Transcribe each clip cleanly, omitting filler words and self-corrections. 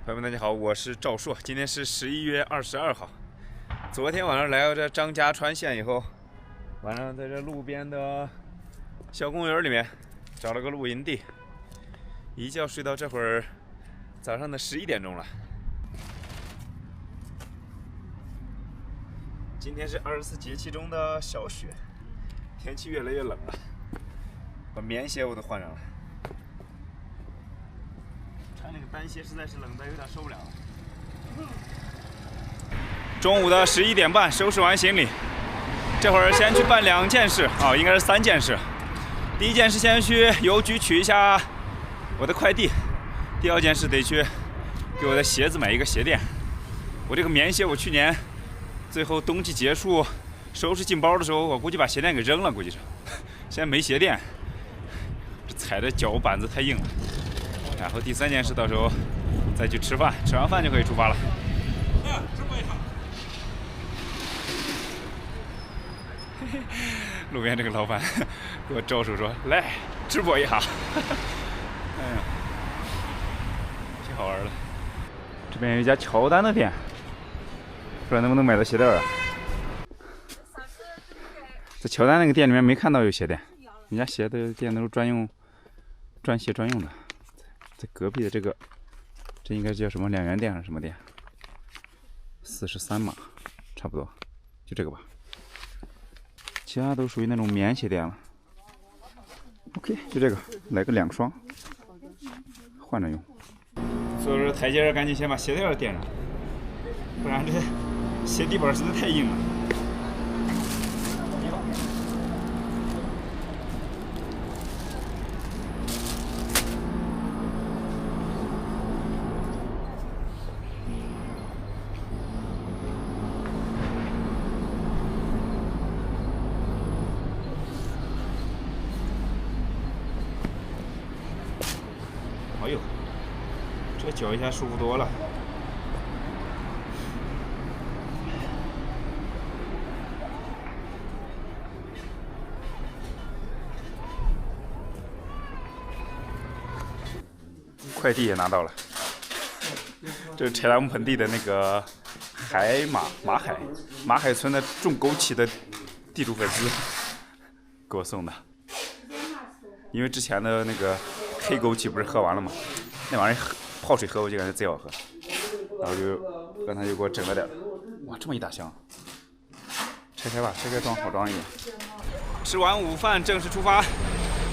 朋友们，大家好，我是赵硕。今天是11月22号。昨天晚上来到这张家川县以后，晚上在这路边的小公园里面找了个露营地，一觉睡到这会儿，早上的11点钟了。今天是24节气中的小雪，天气越来越冷了，把棉鞋我都换上了。穿那个单鞋实在是冷得有点受不了了。中午的11点半收拾完行李，这会儿先去办2件事啊，应该是3件事。第一件事先去邮局取一下我的快递，第二件事得去给我的鞋子买一个鞋垫。我这个棉鞋我去年最后冬季结束收拾进包的时候，我估计把鞋垫给扔了，估计是现在没鞋垫，这踩的脚板子太硬了。然后第3件事，到时候再去吃饭，吃完饭就可以出发了。路边这个老板给我招手说：“来，直播一下。”哎呀，挺好玩的。这边有一家乔丹的店，不知道能不能买到鞋垫啊？在乔丹那个店里面没看到有鞋垫，人家鞋的店都是专鞋专用的。在隔壁的这个，这应该叫什么2元店还是什么店？43码，差不多，就这个吧。其他都属于那种棉鞋垫了。OK， 就这个，来个2双，换着用。所以说台阶赶紧先把鞋垫垫上，不然这鞋底板实在太硬了。哎呦，这脚一下舒服多了。快递也拿到了，这是柴达木盆地的那个马海村的种枸杞的地主粉丝给我送的，因为之前的那个黑枸杞不是喝完了吗？那玩意儿泡水喝我就感觉贼好喝，然后就刚才就给我整了点。哇，这么一大箱，拆开吧，拆开装好装一点。吃完午饭正式出发，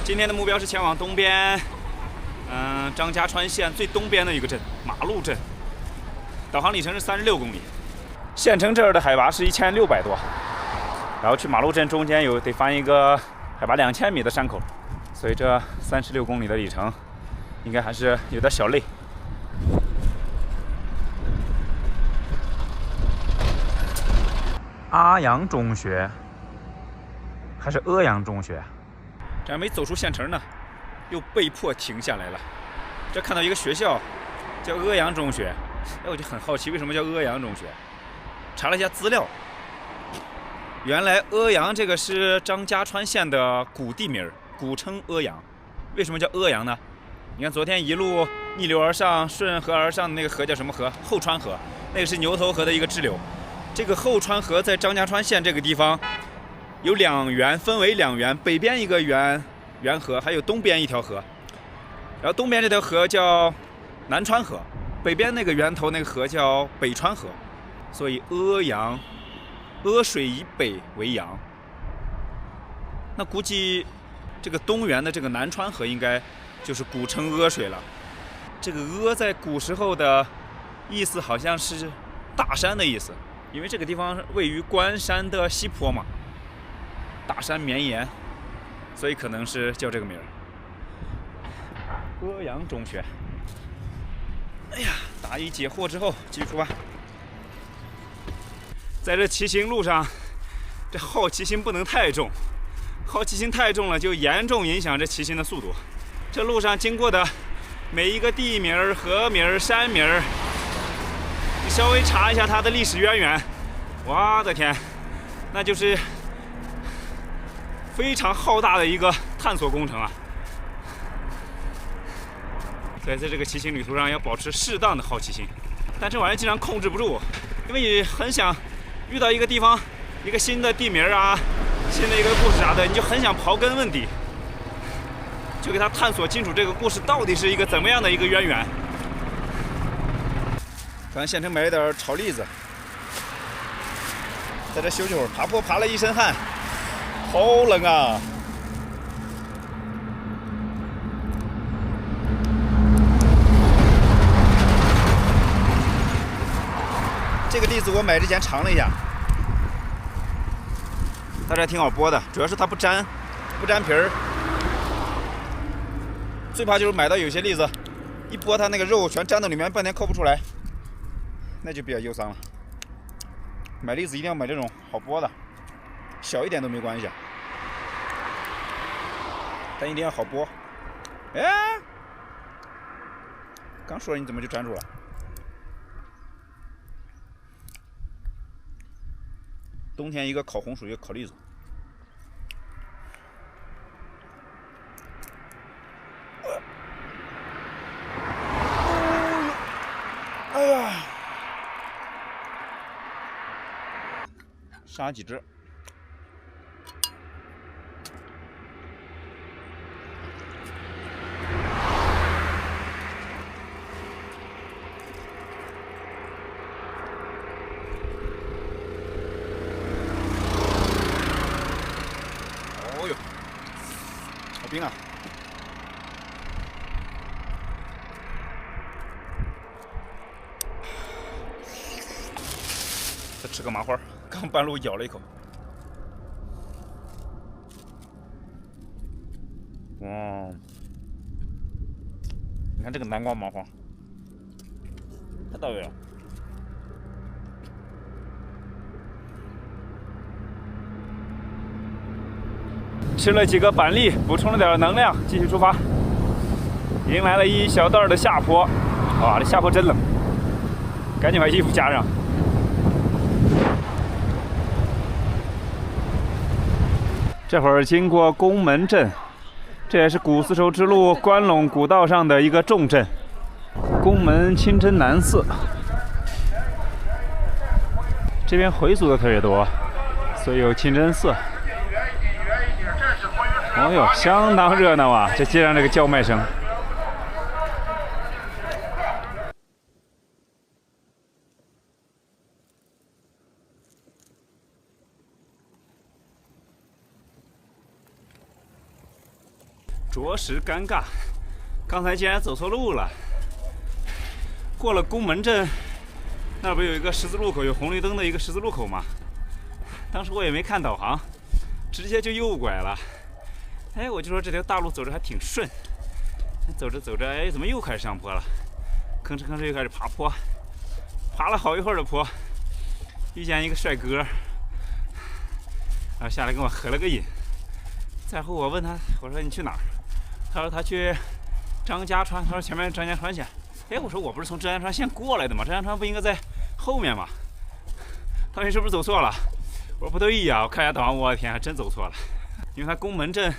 今天的目标是前往东边，张家川县最东边的一个镇马路镇，导航里程是36公里，县城这儿的海拔是1600多，然后去马路镇中间得翻一个海拔2000米的山口。所以这36公里的里程，应该还是有点小累。阿阳中学还是阿阳中学？这还没走出县城呢，又被迫停下来了。这看到一个学校叫阿阳中学，哎，我就很好奇为什么叫阿阳中学。查了一下资料，原来阿阳这个是张家川县的古地名。古称阿阳，为什么叫阿阳呢？你看昨天一路逆流而上、顺河而上的那个河叫什么河？后川河，那个是牛头河的一个支流。这个后川河在张家川县这个地方有2源，分为2源，北边一个源河，还有东边一条河。然后东边这条河叫南川河，北边那个源头那个河叫北川河，所以阿阳，阿水以北为阳。那估计这个东源的这个南川河应该就是古称阿水了。这个阿在古时候的意思好像是大山的意思，因为这个地方位于关山的西坡嘛，大山绵延，所以可能是叫这个名儿。阿阳中学。哎呀，答疑解惑之后继续出发。在这骑行路上，这好奇心不能太重。好奇心太重了，就严重影响这骑行的速度。这路上经过的每一个地名、河名、山名，你稍微查一下它的历史渊源，我的天，那就是非常浩大的一个探索工程啊！所以在这个骑行旅途上要保持适当的好奇心，但这玩意经常控制不住，因为你很想遇到一个地方、一个新的地名啊、新的一个故事啥的，你就很想刨根问底，就给他探索清楚这个故事到底是一个怎么样的一个渊源。刚县城买了点炒栗子，在这休息会儿，爬坡爬了一身汗，好冷啊！这个栗子我买之前尝了一下，它这还挺好剥的，主要是它不粘皮儿。最怕就是买到有些栗子，一剥它那个肉全粘到里面，半天抠不出来，那就比较忧伤了。买栗子一定要买这种好剥的，小一点都没关系，但一定要好剥。哎，刚说你怎么就粘住了？冬天一个烤红薯，一个烤栗子。哎呀，杀几只。哦哟，好冰啊！再吃个麻花，刚半路咬了一口。哇，你看这个南瓜麻花，太到位了。吃了几个板栗，补充了点能量，继续出发。迎来了一小段的下坡，哇，这下坡真冷，赶紧把衣服加上。这会儿经过宫门镇，这也是古丝绸之路关陇古道上的一个重镇——宫门清真南寺。这边回族的特别多，所以有清真寺。哦呦，相当热闹啊！这街上这个叫卖声。着实尴尬，刚才竟然走错路了。过了宫门镇，那不有一个十字路口，有红绿灯的一个十字路口吗？当时我也没看导航，直接就右拐了。哎，我就说这条大路走着还挺顺，走着走着，哎，怎么又开始上坡了？吭哧吭哧又开始爬坡，爬了好一会儿的坡，遇见一个帅哥，然后下来跟我合了个影。再后我问他，我说你去哪儿？他说他去张家川，他说前面张家川县。哎，我说我不是从张家川县过来的吗？张家川不应该在后面吗？他说你是不是走错了？我说不对呀，我看一下导航，我的天，还真走错了。因为他宫门镇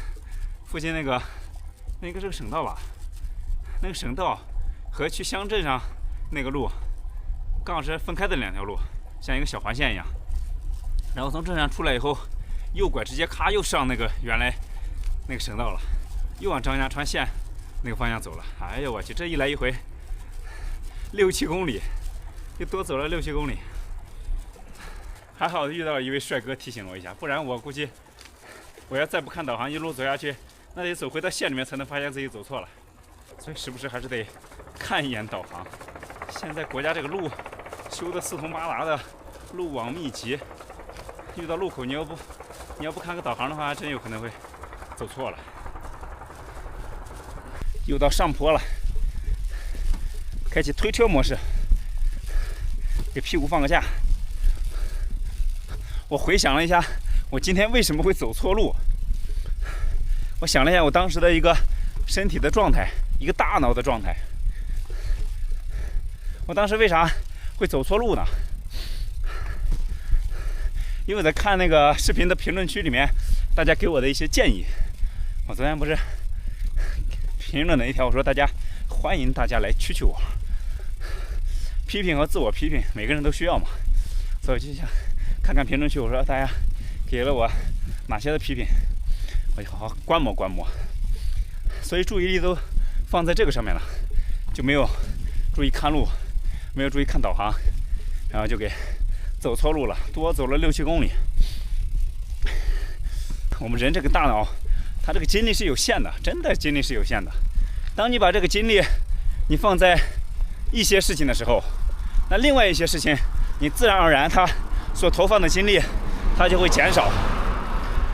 附近那个是个省道吧？那个省道和去乡镇上那个路刚好是分开的两条路，像一个小环线一样。然后从镇上出来以后，右拐直接咔又上那个原来那个省道了，又往张家川县那个方向走了。哎呦我去，这一来一回6-7公里，又多走了6-7公里。还好遇到了一位帅哥提醒我一下，不然我估计我要再不看导航一路走下去，那得走回到县里面才能发现自己走错了。所以时不时还是得看一眼导航。现在国家这个路修得四通八达的，路网密集，遇到路口你要不看个导航的话，真有可能会走错了。又到上坡了，开启推车模式，给屁股放个假。我回想了一下，我今天为什么会走错路？我想了一下，我当时的一个身体的状态，一个大脑的状态。我当时为啥会走错路呢？因为我在看那个视频的评论区里面，大家给我的一些建议。我昨天不是评论了一条，我说大家欢迎大家来蛐我。批评和自我批评，每个人都需要嘛。所以就想看看评论区，我说大家给了我哪些的批评，我就好好观摩观摩。所以注意力都放在这个上面了，就没有注意看路，没有注意看导航，然后就给走错路了，多走了6-7公里。我们人这个大脑，它这个精力是有限的，真的精力是有限的。当你把这个精力你放在一些事情的时候，那另外一些事情你自然而然它所投放的精力它就会减少，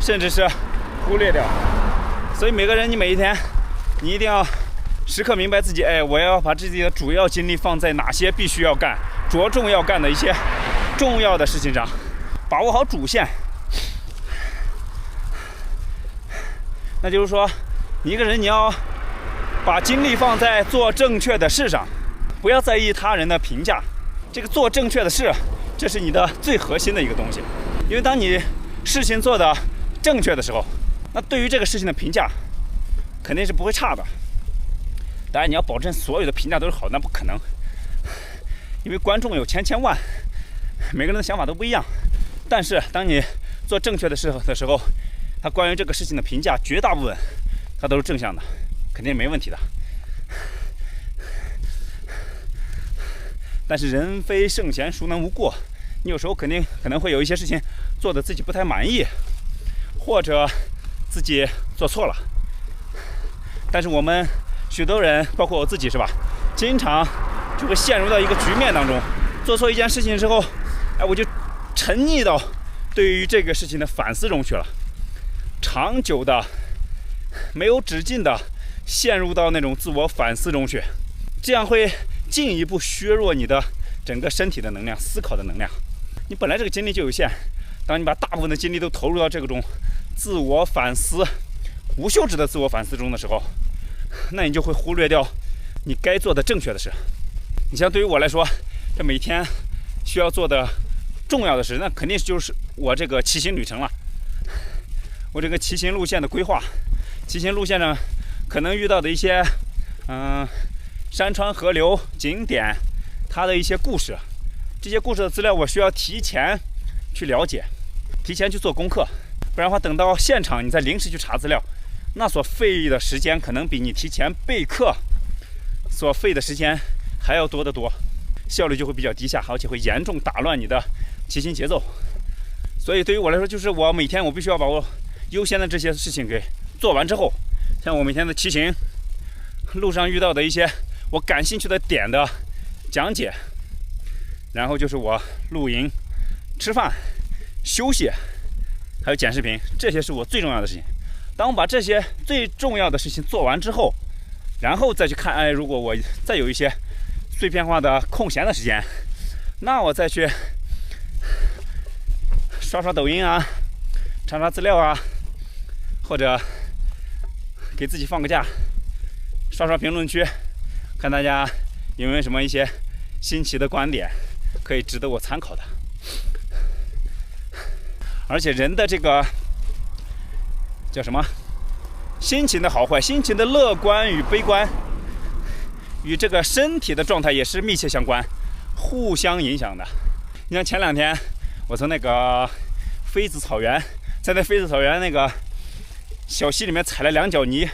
甚至是忽略掉。所以每个人你每一天你一定要时刻明白自己，我要把自己的主要精力放在哪些必须要干、着重要干的一些重要的事情上，把握好主线。那就是说，一个人你要把精力放在做正确的事上，不要在意他人的评价。这个做正确的事，这是你的最核心的一个东西。因为当你事情做的正确的时候，那对于这个事情的评价肯定是不会差的。当然你要保证所有的评价都是好，那不可能，因为观众有千万，每个人的想法都不一样。但是当你做正确的事的时候，他关于这个事情的评价绝大部分它都是正向的，肯定没问题的。但是人非圣贤，孰能无过？你有时候可能会有一些事情做的自己不太满意，或者自己做错了。但是我们许多人，包括我自己是吧，经常就会陷入到一个局面当中，做错一件事情之后，我就沉溺到对于这个事情的反思中去了，长久的没有止境的陷入到那种自我反思中去，这样会进一步削弱你的整个身体的能量、思考的能量。你本来这个精力就有限，当你把大部分的精力都投入到这种自我反思、无休止的自我反思中的时候，那你就会忽略掉你该做的正确的事。你像对于我来说，这每天需要做的重要的事，那肯定就是我这个骑行旅程了。我这个骑行路线的规划，骑行路线上可能遇到的一些山川河流景点，它的一些故事，这些故事的资料我需要提前去了解，提前去做功课，不然的话等到现场你再临时去查资料，那所费的时间可能比你提前备课所费的时间还要多得多，效率就会比较低下，而且会严重打乱你的骑行节奏。所以对于我来说，就是我每天我必须要把我优先的这些事情给做完之后，像我每天的骑行路上遇到的一些我感兴趣的点的讲解，然后就是我露营、吃饭、休息，还有剪视频，这些是我最重要的事情。当我把这些最重要的事情做完之后，然后再去看，如果我再有一些碎片化的空闲的时间，那我再去刷刷抖音啊，查查资料啊，或者给自己放个假，刷刷评论区，看大家有没有什么一些新奇的观点可以值得我参考的。而且人的这个叫什么心情的好坏，心情的乐观与悲观与这个身体的状态也是密切相关，互相影响的。你像前2天我从那个妃子草原，在那妃子草原那个小溪里面踩了2脚泥，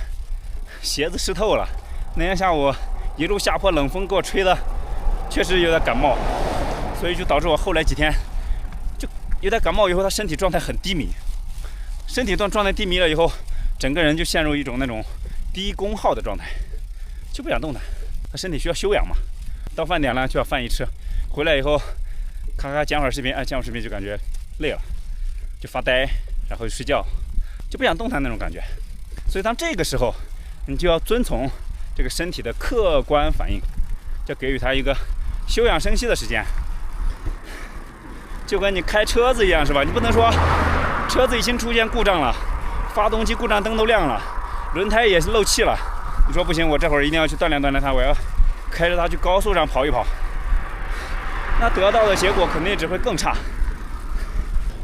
鞋子湿透了。那天下午一路下坡，冷风给我吹的，确实有点感冒，所以就导致我后来几天就有点感冒，以后他身体状态很低迷，身体状态低迷了以后，整个人就陷入一种那种低功耗的状态，就不想动弹。他身体需要休养嘛，到饭点了就要饭一吃，回来以后咔咔剪会儿视频，剪会儿视频就感觉累了，就发呆，然后就睡觉，就不想动弹那种感觉。所以当这个时候，你就要遵从这个身体的客观反应，就给予它一个休养生息的时间，就跟你开车子一样，是吧？你不能说车子已经出现故障了，发动机故障灯都亮了，轮胎也是漏气了，你说不行，我这会儿一定要去锻炼锻炼它，我要开着它去高速上跑一跑，那得到的结果肯定只会更差。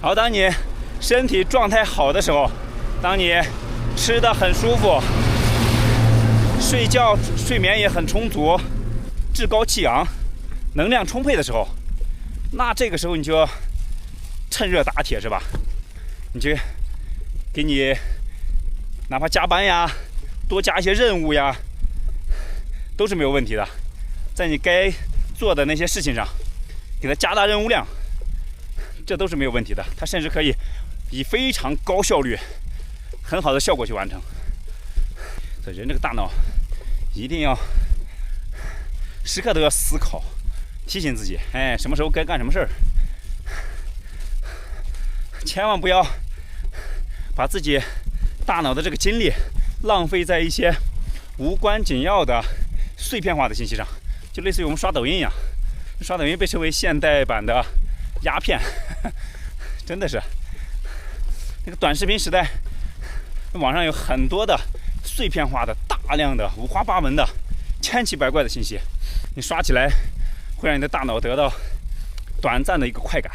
好，当你身体状态好的时候，当你吃得很舒服，睡觉睡眠也很充足，志高气昂，能量充沛的时候，那这个时候你就要趁热打铁，是吧？你就给你哪怕加班呀，多加一些任务呀，都是没有问题的。在你该做的那些事情上，给它加大任务量，这都是没有问题的。它甚至可以以非常高效率、很好的效果去完成。所以人这个大脑一定要时刻都要思考，提醒自己，什么时候该干什么事儿，千万不要把自己大脑的这个精力浪费在一些无关紧要的碎片化的信息上，就类似于我们刷抖音一样。刷抖音被称为现代版的鸦片，真的是那个短视频时代，网上有很多的碎片化的、大量的、五花八门的、千奇百怪的信息，你刷起来会让你的大脑得到短暂的一个快感，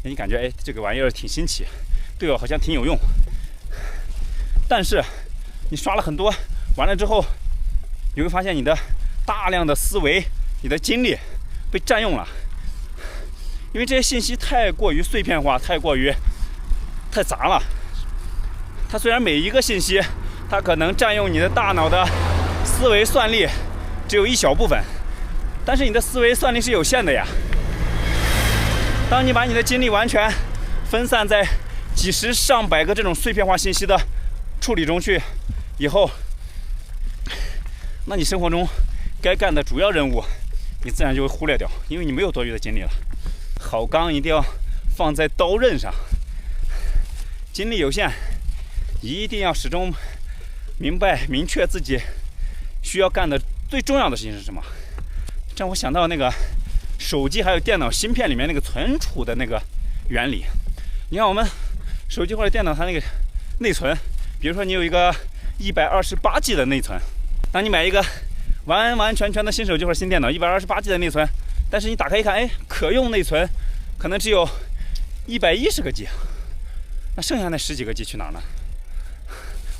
你感觉这个玩意儿挺新奇，对我好像挺有用。但是你刷了很多完了之后，你会发现你的大量的思维、你的精力被占用了，因为这些信息太过于碎片化，太杂了。它虽然每一个信息它可能占用你的大脑的思维算力只有一小部分，但是你的思维算力是有限的呀。当你把你的精力完全分散在几十上百个这种碎片化信息的处理中去以后，那你生活中该干的主要任务你自然就会忽略掉，因为你没有多余的精力了。好钢一定要放在刀刃上，精力有限，一定要始终明确自己需要干的最重要的事情是什么。这让我想到那个手机还有电脑芯片里面那个存储的那个原理。你看我们手机或者电脑它那个内存，比如说你有一个128G 的内存，当你买一个完完全全的新手机或者新电脑，128G 的内存，但是你打开一看，可用内存可能只有110个 G， 那剩下那10几个 G 去哪儿呢？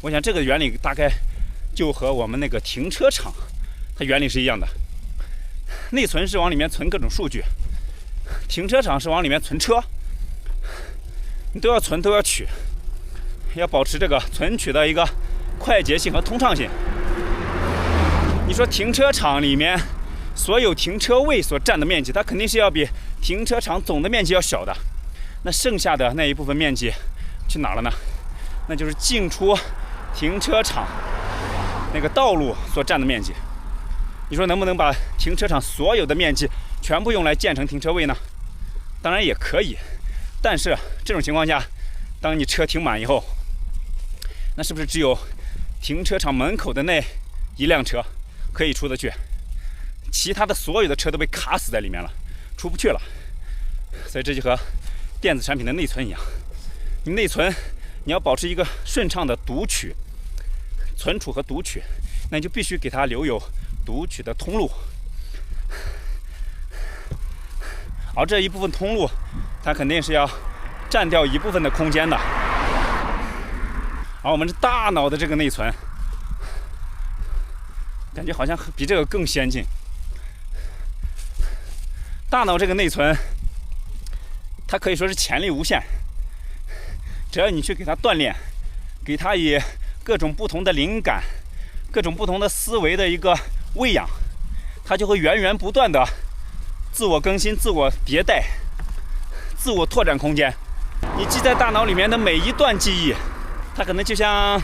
我想这个原理大概就和我们那个停车场它原理是一样的，内存是往里面存各种数据，停车场是往里面存车，你都要存都要取，要保持这个存取的一个快捷性和通畅性。你说停车场里面所有停车位所占的面积，它肯定是要比停车场总的面积要小的，那剩下的那一部分面积去哪了呢？那就是进出停车场那个道路所占的面积。你说能不能把停车场所有的面积全部用来建成停车位呢？当然也可以，但是这种情况下，当你车停满以后，那是不是只有停车场门口的那一辆车可以出得去，其他的所有的车都被卡死在里面了，出不去了？所以这就和电子产品的内存一样，你内存你要保持一个顺畅的读取、存储和读取，那你就必须给它留有读取的通路，而这一部分通路它肯定是要占掉一部分的空间的。而我们是大脑的这个内存，感觉好像比这个更先进。大脑这个内存它可以说是潜力无限，只要你去给它锻炼，给它以各种不同的灵感、各种不同的思维的一个喂养，它就会源源不断的自我更新、自我迭代、自我拓展空间。你记在大脑里面的每一段记忆，它可能就像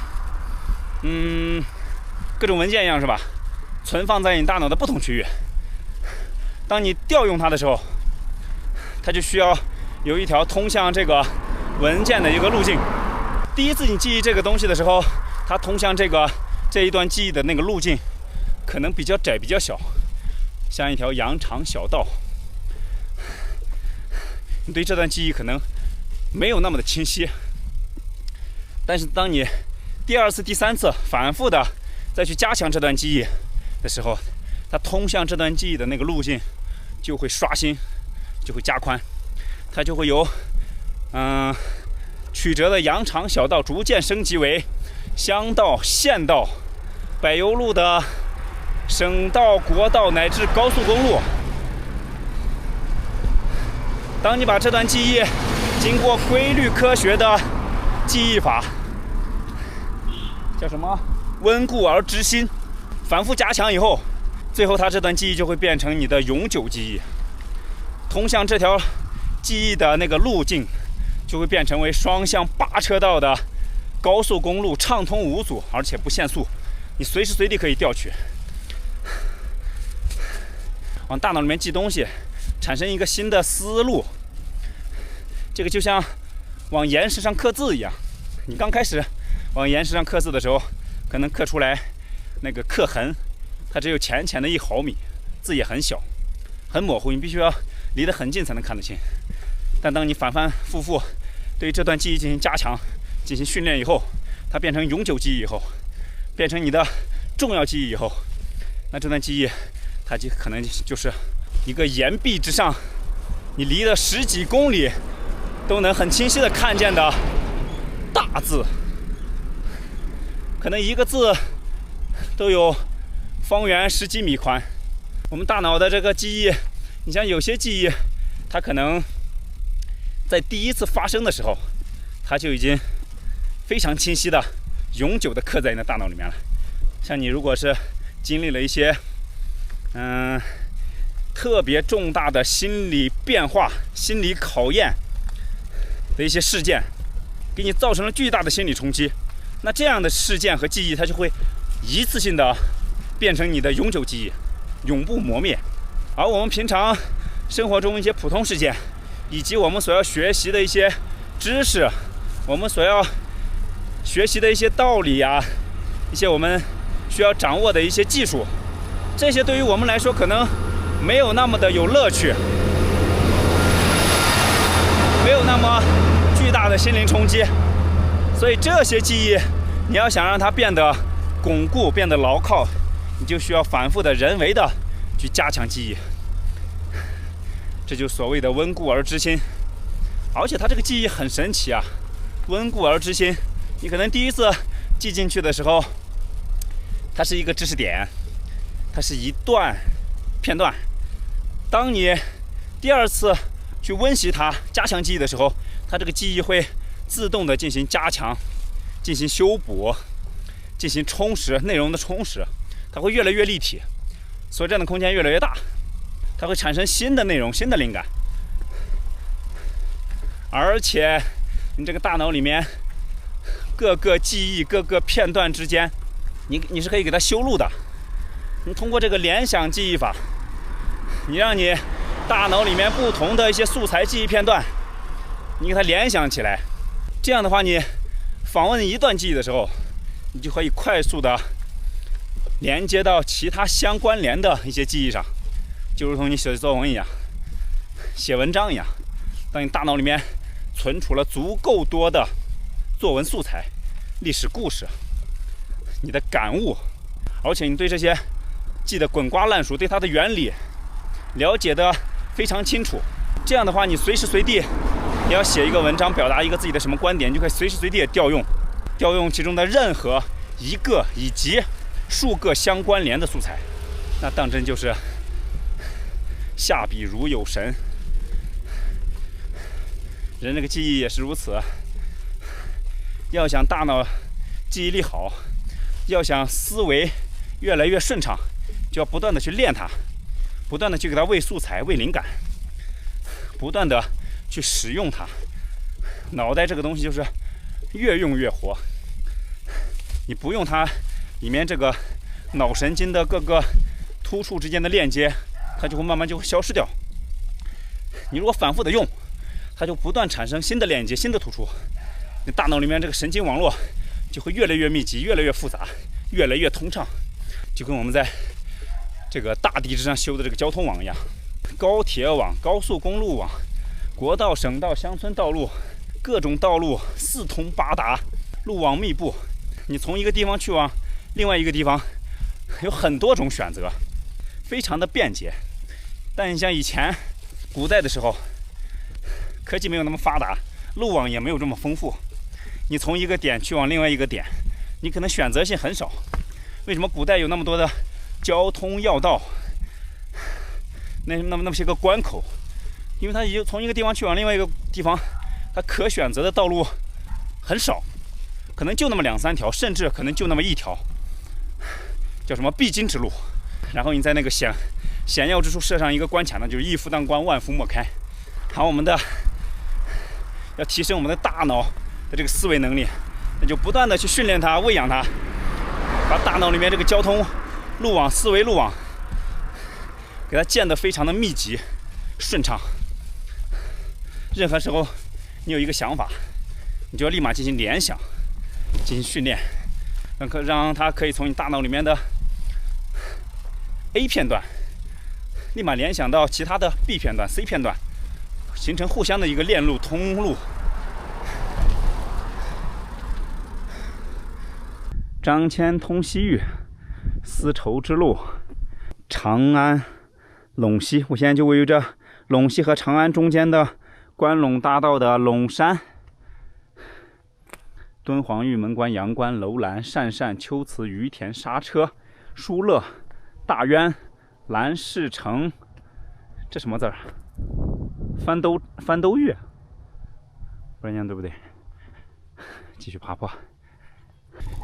各种文件一样，是吧？存放在你大脑的不同区域。当你调用它的时候，它就需要有一条通向这个文件的一个路径。第一次你记忆这个东西的时候，它通向这一段记忆的那个路径可能比较窄、比较小，像一条羊肠小道。你对这段记忆可能没有那么的清晰，但是当你第二次、第三次反复的再去加强这段记忆的时候，它通向这段记忆的那个路径就会刷新，就会加宽，它就会由曲折的羊肠小道逐渐升级为乡道、县道，柏油路的省道、国道乃至高速公路。当你把这段记忆经过规律科学的记忆法，叫什么？温故而知新，反复加强以后，最后它这段记忆就会变成你的永久记忆。通向这条记忆的那个路径，就会变成为双向8车道的高速公路，畅通无阻，而且不限速，你随时随地可以调取。往大脑里面记东西，产生一个新的思路。这个就像往岩石上刻字一样，你刚开始往岩石上刻字的时候，可能刻出来那个刻痕，它只有浅浅的1毫米，字也很小，很模糊，你必须要离得很近才能看得清。但当你反反复复对于这段记忆进行加强、进行训练以后，它变成永久记忆以后，变成你的重要记忆以后，那这段记忆它就可能就是一个岩壁之上，你离了10几公里都能很清晰的看见的大字，可能一个字都有方圆10几米宽。我们大脑的这个记忆，你像有些记忆，它可能在第一次发生的时候，它就已经非常清晰的、永久的刻在你的大脑里面了。像你如果是经历了一些特别重大的心理变化、心理考验的一些事件，给你造成了巨大的心理冲击，那这样的事件和记忆，它就会一次性的变成你的永久记忆，永不磨灭。而我们平常生活中一些普通事件，以及我们所要学习的一些知识，我们所要学习的一些道理啊，一些我们需要掌握的一些技术，这些对于我们来说可能没有那么的有乐趣，没有那么巨大的心灵冲击。所以这些记忆，你要想让它变得巩固、变得牢靠，你就需要反复的人为的去加强记忆。这就所谓的温故而知新。而且它这个记忆很神奇啊，温故而知新。你可能第一次记进去的时候，它是一个知识点，它是一段片段。当你第二次去温习它、加强记忆的时候，它这个记忆会自动的进行加强、进行修补、进行充实，内容的充实，它会越来越立体，所占的空间越来越大，它会产生新的内容、新的灵感。而且你这个大脑里面各个记忆、各个片段之间，你是可以给它修路的。你通过这个联想记忆法，你让你大脑里面不同的一些素材记忆片段，你给它联想起来。这样的话，你访问一段记忆的时候，你就可以快速的连接到其他相关联的一些记忆上，就如同你写作文一样、写文章一样。当你大脑里面存储了足够多的作文素材、历史故事、你的感悟，而且你对这些记得滚瓜烂熟，对它的原理了解得非常清楚，这样的话，你随时随地你要写一个文章，表达一个自己的什么观点，你就可以随时随地的调用其中的任何一个以及数个相关联的素材，那当真就是下笔如有神。人这个记忆也是如此，要想大脑记忆力好，要想思维越来越顺畅，就要不断的去练它，不断的去给它喂素材、喂灵感，不断的去使用它。脑袋这个东西就是越用越活，你不用它，里面这个脑神经的各个突触之间的链接，它就会慢慢就会消失掉。你如果反复的用，它就不断产生新的链接、新的突触，你大脑里面这个神经网络就会越来越密集、越来越复杂、越来越通畅，就跟我们在这个大地之上修的这个交通网一样，高铁网、高速公路网、国道、省道、乡村道路，各种道路四通八达，路网密布，你从一个地方去往另外一个地方有很多种选择，非常的便捷。但你像以前古代的时候，科技没有那么发达，路网也没有这么丰富，你从一个点去往另外一个点，你可能选择性很少。为什么古代有那么多的交通要道，那么些个关口？因为它从一个地方去往另外一个地方，它可选择的道路很少，可能就那么2、3条，甚至可能就那么1条，叫什么必经之路。然后你在那个险要之处设上一个关卡呢，就是一夫当关，万夫莫开。好，我们的要提升我们的大脑的这个思维能力，那就不断的去训练它、喂养它，把大脑里面这个交通路网、思维路网给它建得非常的密集、顺畅。任何时候你有一个想法，你就要立马进行联想，进行训练，让它可以从你大脑里面的 A 片段立马联想到其他的 B 片段、C 片段，形成互相的一个链路、通路。张骞通西域，丝绸之路，长安、陇西。我现在就位于这陇西和长安中间的关陇大道的陇山。敦煌、玉门关、阳关、楼兰、鄯善、龟兹、于田、莎车、疏勒、大渊、兰市城，这什么字儿？翻兜玉，不知道念对不对？继续爬坡。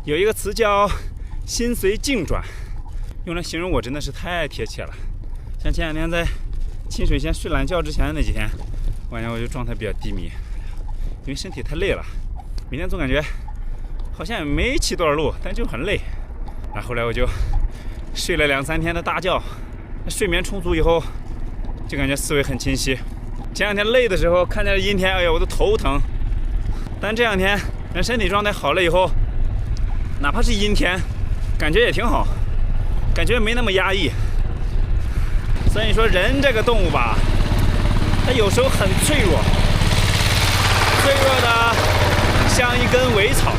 有一个词叫“心随境转”，用来形容我真的是太贴切了。像前2天在清水县睡懒觉之前的那几天，晚上我就状态比较低迷，因为身体太累了。每天总感觉好像也没骑多少路，但就很累。然后后来我就睡了2、3天的大觉，睡眠充足以后，就感觉思维很清晰。前2天累的时候，看见阴天，哎呀，我都头疼。但这2天等身体状态好了以后，哪怕是阴天，感觉也挺好，感觉没那么压抑。所以说，人这个动物吧，它有时候很脆弱，脆弱的像一根苇草，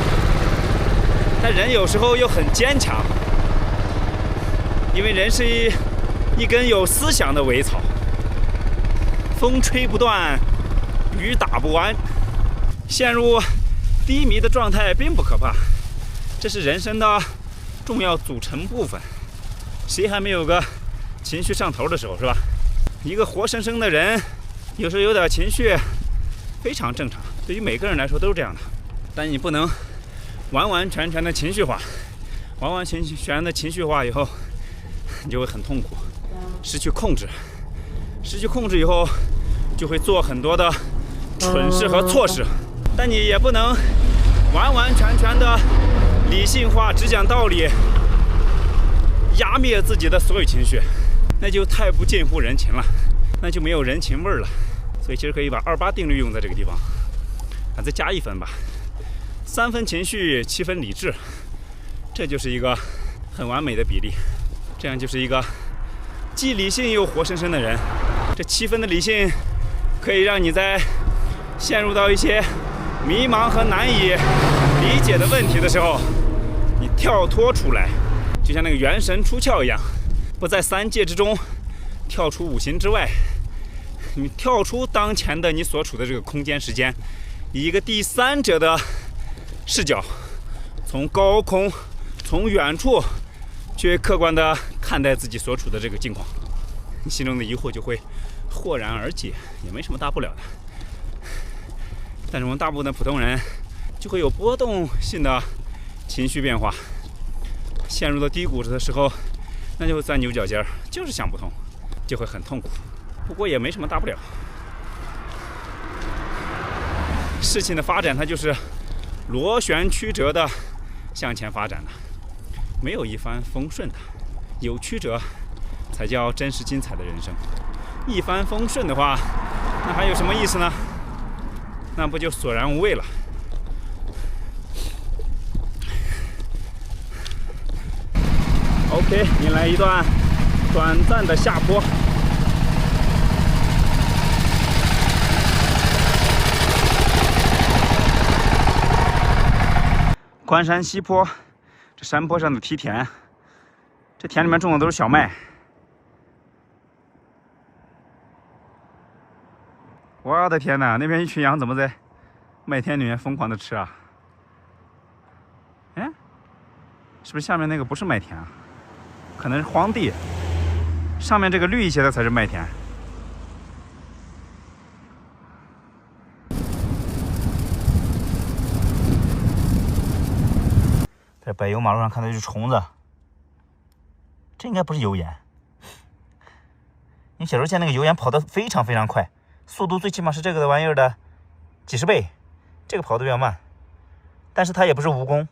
但人有时候又很坚强，因为人是一根有思想的苇草。风吹不断，雨打不完，陷入低迷的状态并不可怕，这是人生的重要组成部分。谁还没有个情绪上头的时候，是吧？一个活生生的人，有时候有点情绪非常正常，对于每个人来说都是这样的。但你不能完完全全的情绪化，完完全全的情绪化以后，你就会很痛苦，失去控制。失去控制以后，就会做很多的蠢事和错事。但你也不能完完全全的理性化，只讲道理，压灭自己的所有情绪，那就太不近乎人情了，那就没有人情味了。所以其实可以把28定律用在这个地方，再加1分吧，3分情绪，7分理智，这就是一个很完美的比例。这样就是一个既理性又活生生的人。这7分的理性可以让你在陷入到一些迷茫和难以理解的问题的时候，你跳脱出来，就像那个元神出窍一样，不在3界之中，跳出5行之外，你跳出当前的你所处的这个空间时间，以一个第三者的视角，从高空、从远处去客观的看待自己所处的这个境况，你心中的疑惑就会豁然而解，也没什么大不了的。但是我们大部分的普通人就会有波动性的情绪变化，陷入到低谷的时候，那就会钻牛角尖，就是想不通，就会很痛苦。不过也没什么大不了，事情的发展它就是螺旋曲折的向前发展的，没有一帆风顺的，有曲折才叫真实精彩的人生。一帆风顺的话，那还有什么意思呢？那不就索然无味了。OK， 你来一段短暂的下坡。关山西坡，这山坡上的梯田，这田里面种的都是小麦。我的天哪，那边一群羊怎么在麦田里面疯狂的吃啊？哎，是不是下面那个不是麦田啊？可能是荒地，上面这个绿一些的才是麦田。在柏油马路上看到一只虫子，这应该不是油盐。你小时候见那个油盐跑得非常非常快，速度最起码是这个的玩意儿的几十倍，这个跑得比较慢。但是它也不是蜈蚣，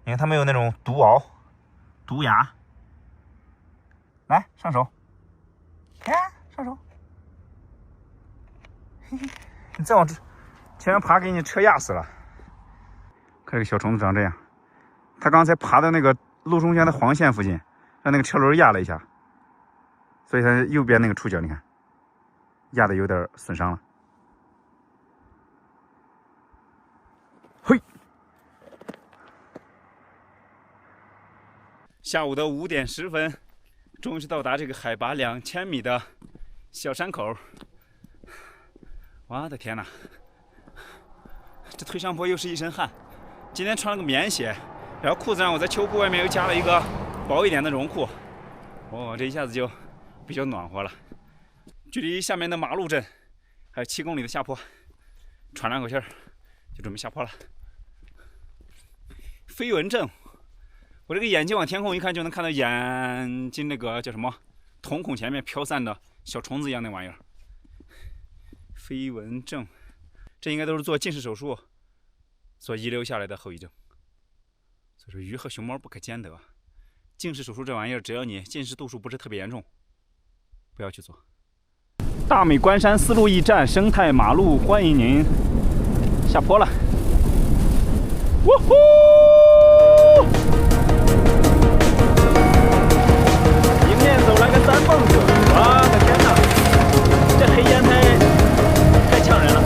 你看它没有那种毒螯、毒牙。来上手，看上手，嘿嘿，你再往前面爬，给你车压死了。看这个小虫子长这样，它刚才爬到那个路中间的黄线附近，让那个车轮压了一下，所以它右边那个触角你看压的有点损伤了。嘿，下午的5点10分，终于到达这个海拔2000米的小山口。我的天哪，这推上坡又是一身汗。今天穿了个棉鞋，然后裤子上我在秋裤外面又加了一个薄一点的绒裤。这一下子就比较暖和了。距离下面的马路镇还有7公里的下坡，喘2口气儿就准备下坡了。飞蚊症，我这个眼睛往天空一看，就能看到眼睛那个叫什么瞳孔前面飘散的小虫子一样那玩意儿。飞蚊症，这应该都是做近视手术所遗留下来的后遗症。所以说，鱼和熊猫不可兼得。近视手术这玩意儿，只要你近视度数不是特别严重，不要去做。大美关山丝路驿站生态马路欢迎您下坡了。呜呼！迎面走来个3蹦子，我的天哪，这黑烟太呛人了。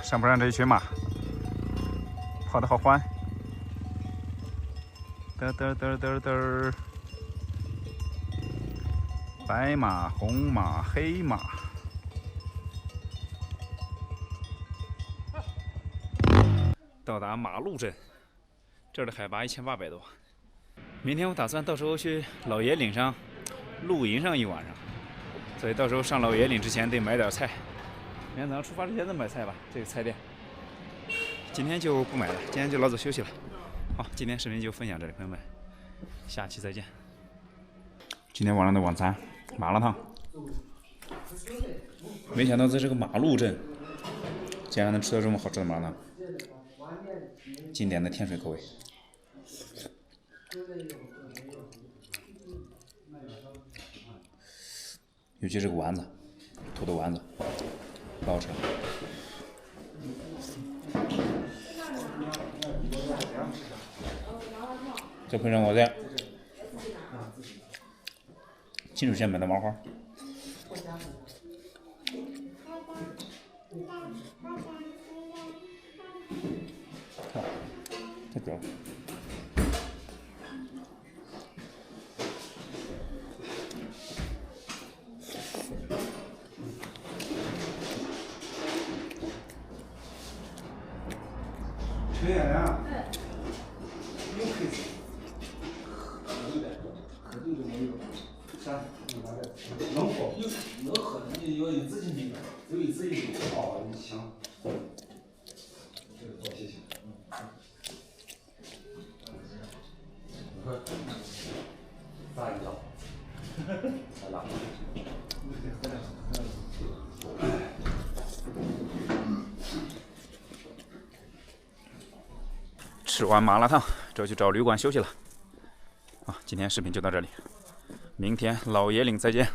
山坡上这一群马跑得好欢，嘚嘚嘚嘚嘚，白马、红马、黑马。到达马路镇，这儿的海拔1800多。明天我打算到时候去老爷岭上露营上一晚上，所以到时候上老爷岭之前得买点菜。明天早上出发之前再买菜吧，这个菜店。今天就不买了，今天就老早休息了。好，今天视频就分享这里，朋友们，下期再见。今天晚上的晚餐麻辣烫，没想到在这个马路镇竟然能吃到这么好吃的麻辣烫，经典的天水口味。尤其这个丸子，土豆丸子，不好吃。再配上我在清水县买的麻花，太屌了！陈演员啊，又配置，可对的没有，啥？能喝，能喝，你要有自信心，只有你自己哦，你行，这个多谢谢。咋一道？咋啦？吃完麻辣烫，这就去找旅馆休息了。今天视频就到这里，明天老爷岭再见。